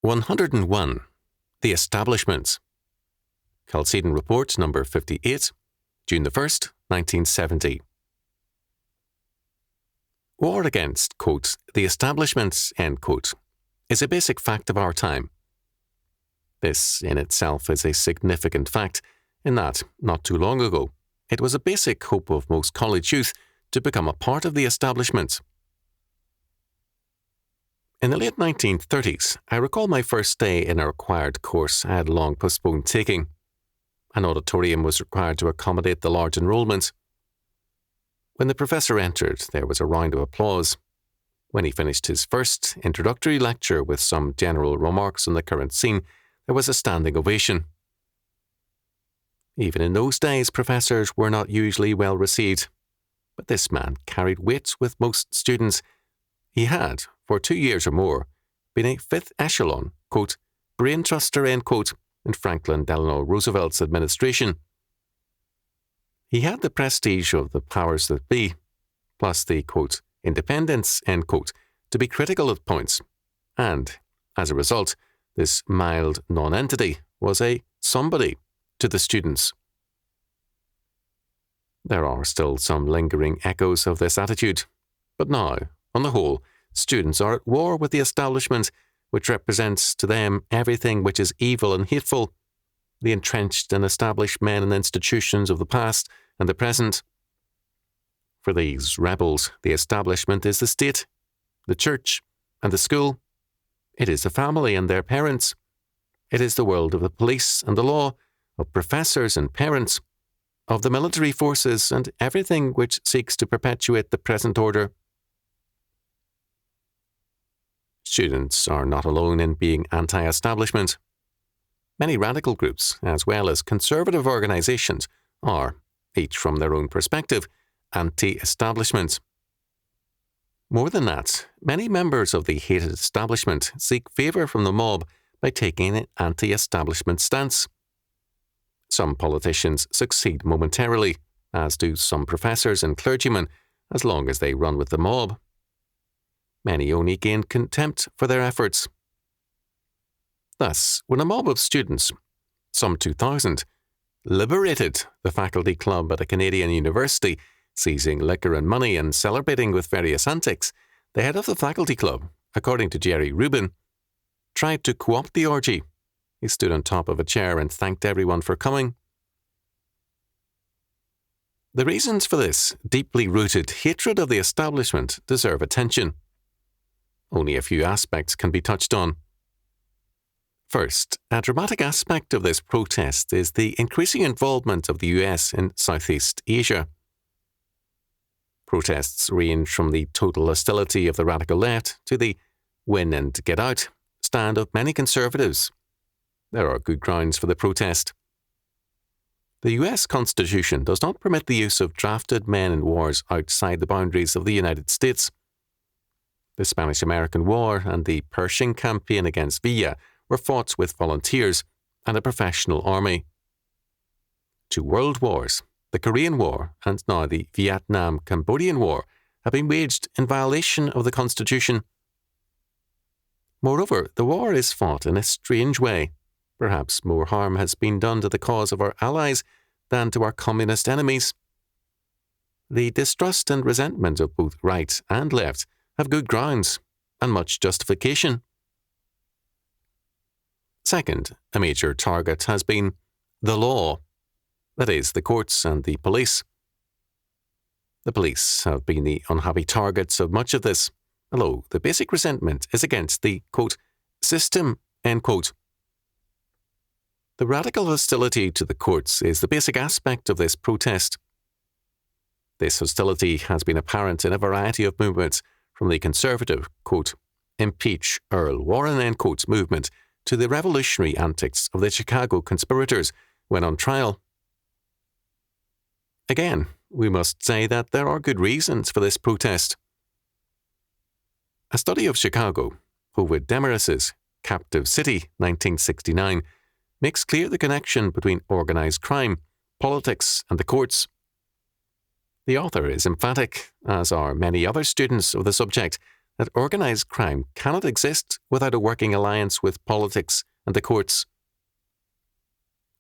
101. The Establishments. Chalcedon Report number 58, June the 1st, 1970. War against, quote, the establishments, end quote, is a basic fact of our time. This in itself is a significant fact in that, not too long ago, it was a basic hope of most college youth to become a part of the establishment. In the late 1930s, I recall my first day in a required course I had long postponed taking. An auditorium was required to accommodate the large enrolment. When the professor entered, there was a round of applause. When he finished his first introductory lecture with some general remarks on the current scene, there was a standing ovation. Even in those days, professors were not usually well received, but this man carried weight with most students. He had, for 2 years or more, been a fifth echelon, quote, brain truster, end quote, in Franklin Delano Roosevelt's administration. He had the prestige of the powers that be, plus the, quote, independence, end quote, to be critical at points, and, as a result, this mild non-entity was a somebody to the students. There are still some lingering echoes of this attitude, but now, on the whole, students are at war with the establishment, which represents to them everything which is evil and hateful, the entrenched and established men and institutions of the past and the present. For these rebels, the establishment is the state, the church, and the school. It is the family and their parents. It is the world of the police and the law, of professors and parents, of the military forces and everything which seeks to perpetuate the present order. Students are not alone in being anti-establishment. Many radical groups, as well as conservative organizations, are, each from their own perspective, anti-establishment. More than that, many members of the hated establishment seek favor from the mob by taking an anti-establishment stance. Some politicians succeed momentarily, as do some professors and clergymen, as long as they run with the mob. Many only gain contempt for their efforts. Thus, when a mob of students, some 2,000, liberated the faculty club at a Canadian university, seizing liquor and money and celebrating with various antics, the head of the faculty club, according to Jerry Rubin, tried to co-opt the orgy. He stood on top of a chair and thanked everyone for coming. The reasons for this deeply rooted hatred of the establishment deserve attention. Only a few aspects can be touched on. First, a dramatic aspect of this protest is the increasing involvement of the US in Southeast Asia. Protests range from the total hostility of the radical left to the win and get out stand of many conservatives. There are good grounds for the protest. The US Constitution does not permit the use of drafted men in wars outside the boundaries of the United States. The Spanish-American War and the Pershing Campaign against Villa were fought with volunteers and a professional army. 2 world wars, the Korean War and now the Vietnam-Cambodian War, have been waged in violation of the Constitution. Moreover, the war is fought in a strange way. Perhaps more harm has been done to the cause of our allies than to our communist enemies. The distrust and resentment of both right and left have good grounds and much justification. Second, a major target has been the law, that is, the courts and the police. The police have been the unhappy targets of much of this, although the basic resentment is against the, quote, system, end quote. The radical hostility to the courts is the basic aspect of this protest. This hostility has been apparent in a variety of movements, from the conservative, quote, impeach Earl Warren, end quote, movement to the revolutionary antics of the Chicago conspirators when on trial. Again, we must say that there are good reasons for this protest. A study of Chicago, Ovid Demarest's Captive City, 1969, makes clear the connection between organized crime, politics, and the courts. The author is emphatic, as are many other students of the subject, that organised crime cannot exist without a working alliance with politics and the courts.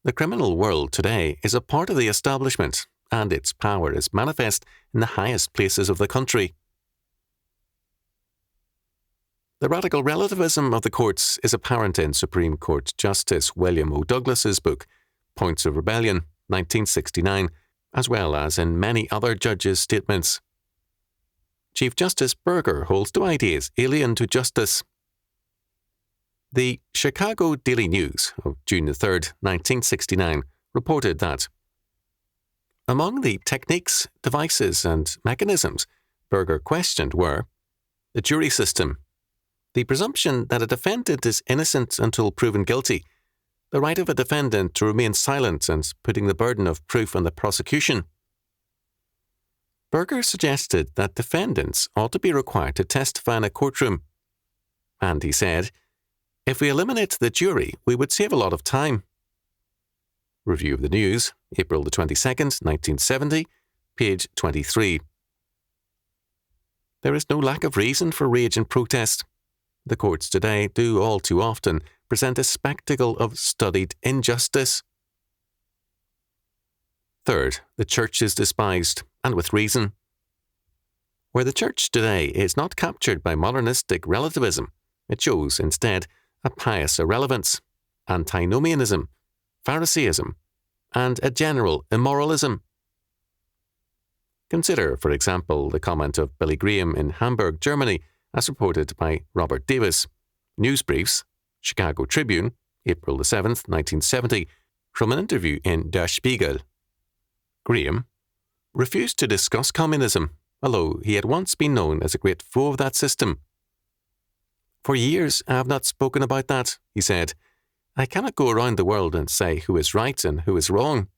The criminal world today is a part of the establishment, and its power is manifest in the highest places of the country. The radical relativism of the courts is apparent in Supreme Court Justice William O. Douglas's book, Points of Rebellion, 1969, as well as in many other judges' statements. Chief Justice Burger holds to ideas alien to justice. The Chicago Daily News of June 3, 1969, reported that among the techniques, devices, and mechanisms Burger questioned were the jury system, the presumption that a defendant is innocent until proven guilty, the right of a defendant to remain silent and putting the burden of proof on the prosecution. Burger suggested that defendants ought to be required to testify in a courtroom. And he said, if we eliminate the jury, we would save a lot of time. Review of the News, April the 22nd, 1970, page 23. There is no lack of reason for rage and protest. The courts today do all too often present a spectacle of studied injustice. Third, the church is despised, and with reason. Where the church today is not captured by modernistic relativism, it shows instead a pious irrelevance, antinomianism, Pharisaism, and a general immoralism. Consider, for example, the comment of Billy Graham in Hamburg, Germany, as reported by Robert Davis. News Briefs, Chicago Tribune, April the 7th, 1970, from an interview in Der Spiegel. Graham refused to discuss communism, although he had once been known as a great foe of that system. For years I have not spoken about that, he said. I cannot go around the world and say who is right and who is wrong.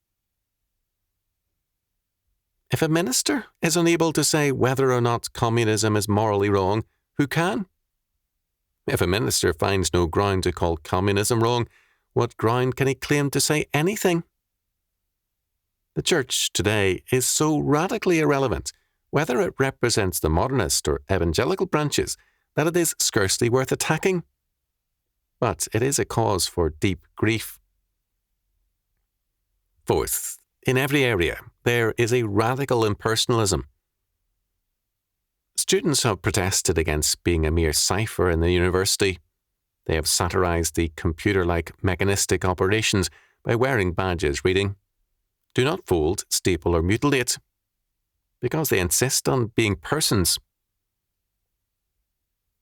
If a minister is unable to say whether or not communism is morally wrong, who can? If a minister finds no ground to call communism wrong, what ground can he claim to say anything? The church today is so radically irrelevant, whether it represents the modernist or evangelical branches, that it is scarcely worth attacking. But it is a cause for deep grief. Fourth, in every area, there is a radical impersonalism. Students have protested against being a mere cipher in the university. They have satirized the computer-like mechanistic operations by wearing badges reading, "Do not fold, staple, or mutilate," because they insist on being persons.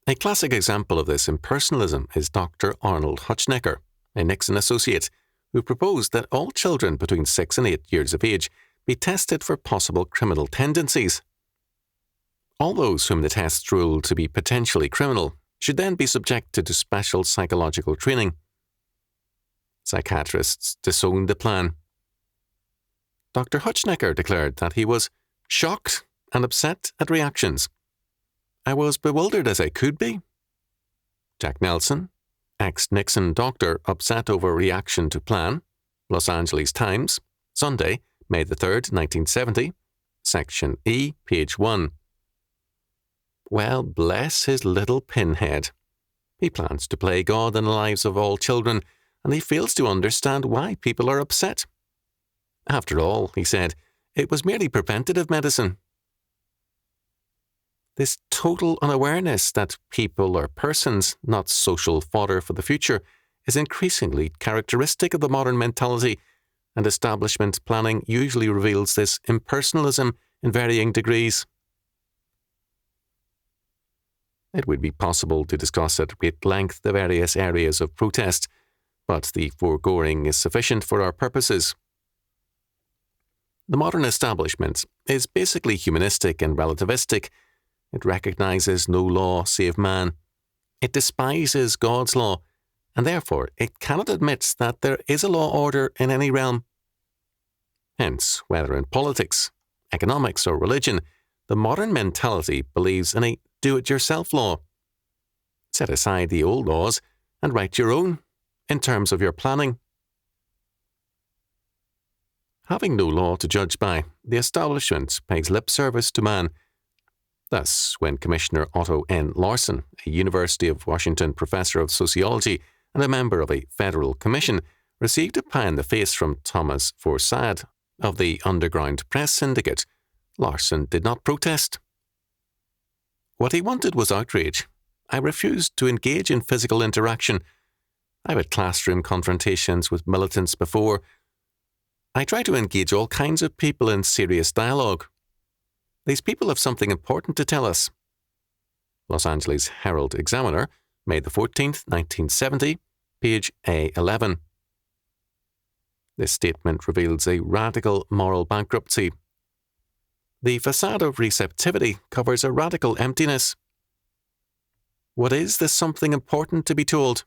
A classic example of this impersonalism is Dr. Arnold Hutschnecker, a Nixon associate, who proposed that all children between 6 and 8 years of age be tested for possible criminal tendencies. All those whom the tests ruled to be potentially criminal should then be subjected to special psychological training. Psychiatrists disowned the plan. Dr. Hutschnecker declared that he was shocked and upset at reactions. I was bewildered as I could be. Jack Nelson, ex-Nixon doctor upset over reaction to plan, Los Angeles Times, Sunday, May the 3rd, 1970, Section E, page 1. Well, bless his little pinhead. He plans to play God in the lives of all children, and he fails to understand why people are upset. After all, he said, it was merely preventative medicine. This total unawareness that people are persons, not social fodder for the future, is increasingly characteristic of the modern mentality, and establishment planning usually reveals this impersonalism in varying degrees. It would be possible to discuss at great length the various areas of protest, but the foregoing is sufficient for our purposes. The modern establishment is basically humanistic and relativistic. It recognizes no law save man. It despises God's law, and therefore it cannot admit that there is a law order in any realm. Hence, whether in politics, economics, or religion, the modern mentality believes in a do-it-yourself law. Set aside the old laws and write your own, in terms of your planning. Having no law to judge by, the establishment pays lip service to man. Thus, when Commissioner Otto N. Larson, a University of Washington professor of sociology and a member of a federal commission, received a pie in the face from Thomas Forsad of the Underground Press Syndicate, Larson did not protest. What he wanted was outrage. I refused to engage in physical interaction. I've had classroom confrontations with militants before. I try to engage all kinds of people in serious dialogue. These people have something important to tell us. Los Angeles Herald Examiner, May the 14th, 1970, page A11. This statement reveals a radical moral bankruptcy. The facade of receptivity covers a radical emptiness. What is this something important to be told?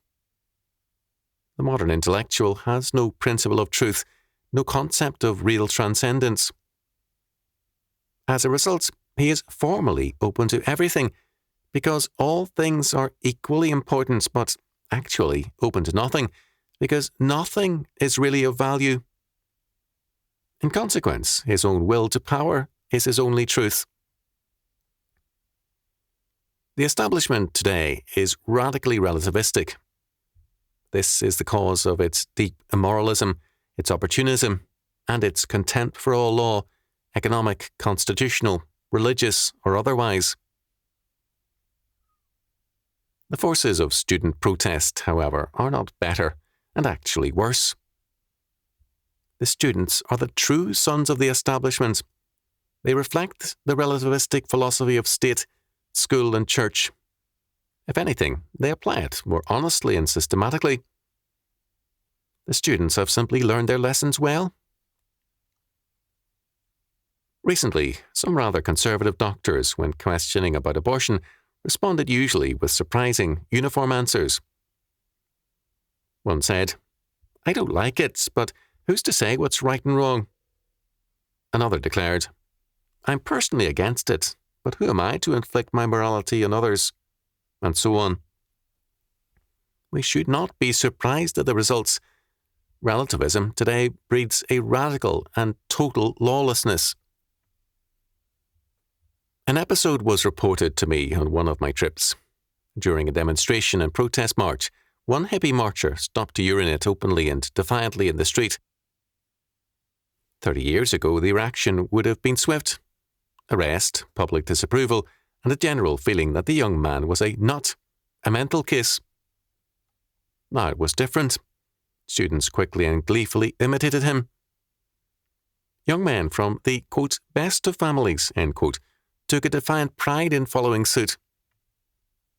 The modern intellectual has no principle of truth, no concept of real transcendence. As a result, he is formally open to everything, because all things are equally important, but actually open to nothing, because nothing is really of value. In consequence, his own will to power is his only truth. The establishment today is radically relativistic. This is the cause of its deep immoralism, its opportunism, and its contempt for all law, economic, constitutional, religious, or otherwise. The forces of student protest, however, are not better, and actually worse. The students are the true sons of the establishment. They reflect the relativistic philosophy of state, school, and church. If anything, they apply it more honestly and systematically. The students have simply learned their lessons well. Recently, some rather conservative doctors, when questioning about abortion, responded usually with surprising, uniform answers. One said, "I don't like it, but who's to say what's right and wrong?" Another declared, "I'm personally against it, but who am I to inflict my morality on others?" And so on. We should not be surprised at the results. Relativism today breeds a radical and total lawlessness. An episode was reported to me on one of my trips. During a demonstration and protest march, one hippie marcher stopped to urinate openly and defiantly in the street. 30 years ago, the reaction would have been swift. Arrest, public disapproval, and a general feeling that the young man was a nut, a mental case. Now it was different. Students quickly and gleefully imitated him. Young men from the, quote, best of families, end quote, took a defiant pride in following suit.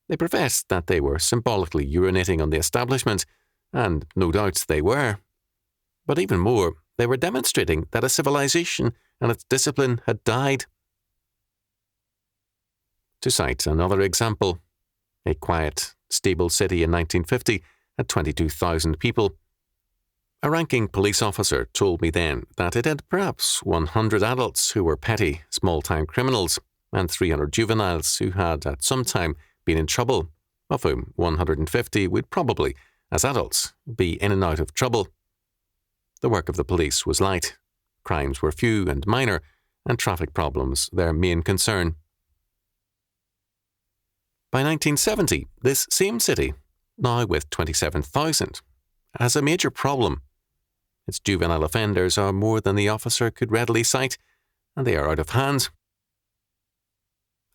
They professed that they were symbolically urinating on the establishment, and no doubt they were. But even more, they were demonstrating that a civilization and its discipline had died. To cite another example, a quiet, stable city in 1950 had 22,000 people. A ranking police officer told me then that it had perhaps 100 adults who were petty, small-time criminals, and 300 juveniles who had at some time been in trouble, of whom 150 would probably, as adults, be in and out of trouble. The work of the police was light, crimes were few and minor, and traffic problems their main concern. By 1970, this same city, now with 27,000, has a major problem. Its juvenile offenders are more than the officer could readily cite, and they are out of hand.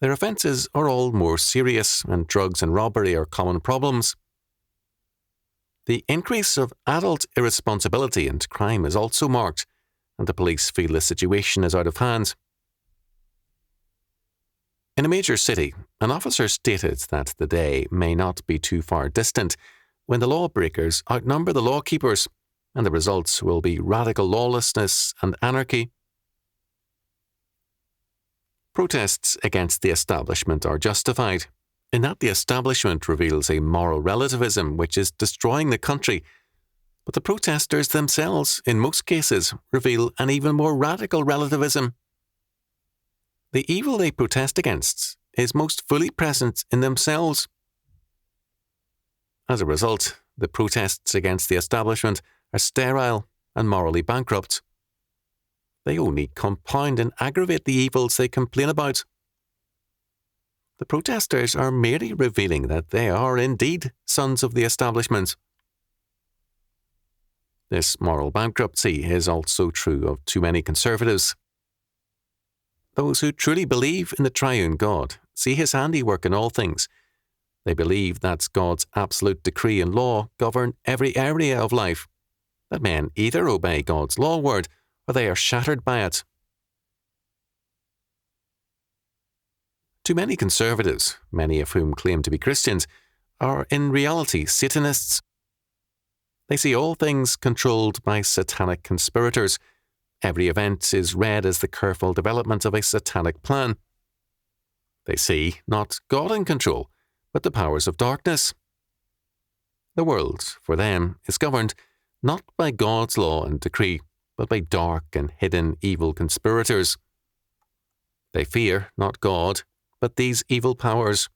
Their offences are all more serious, and drugs and robbery are common problems. The increase of adult irresponsibility and crime is also marked, and the police feel the situation is out of hand. In a major city, an officer stated that the day may not be too far distant when the lawbreakers outnumber the lawkeepers, and the results will be radical lawlessness and anarchy. Protests against the establishment are justified, in that the establishment reveals a moral relativism which is destroying the country, but the protesters themselves, in most cases, reveal an even more radical relativism. The evil they protest against is most fully present in themselves. As a result, the protests against the establishment are sterile and morally bankrupt. They only compound and aggravate the evils they complain about. The protesters are merely revealing that they are indeed sons of the establishment. This moral bankruptcy is also true of too many conservatives. Those who truly believe in the triune God see his handiwork in all things. They believe that God's absolute decree and law govern every area of life, that men either obey God's law word or they are shattered by it. Too many conservatives, many of whom claim to be Christians, are in reality Satanists. They see all things controlled by satanic conspirators. Every event is read as the careful development of a satanic plan. They see not God in control, but the powers of darkness. The world, for them, is governed not by God's law and decree, but by dark and hidden evil conspirators. They fear not God, but these evil powers.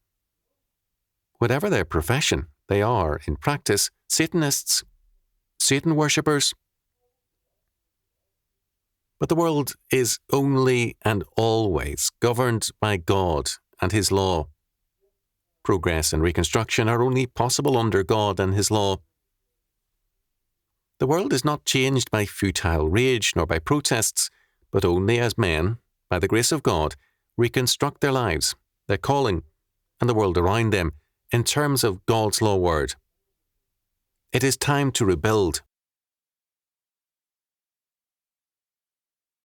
Whatever their profession, they are, in practice, Satanists, Satan worshippers. But the world is only and always governed by God and his law. Progress and reconstruction are only possible under God and his law. The world is not changed by futile rage nor by protests, but only as men, by the grace of God, reconstruct their lives, their calling, and the world around them in terms of God's law word. It is time to rebuild.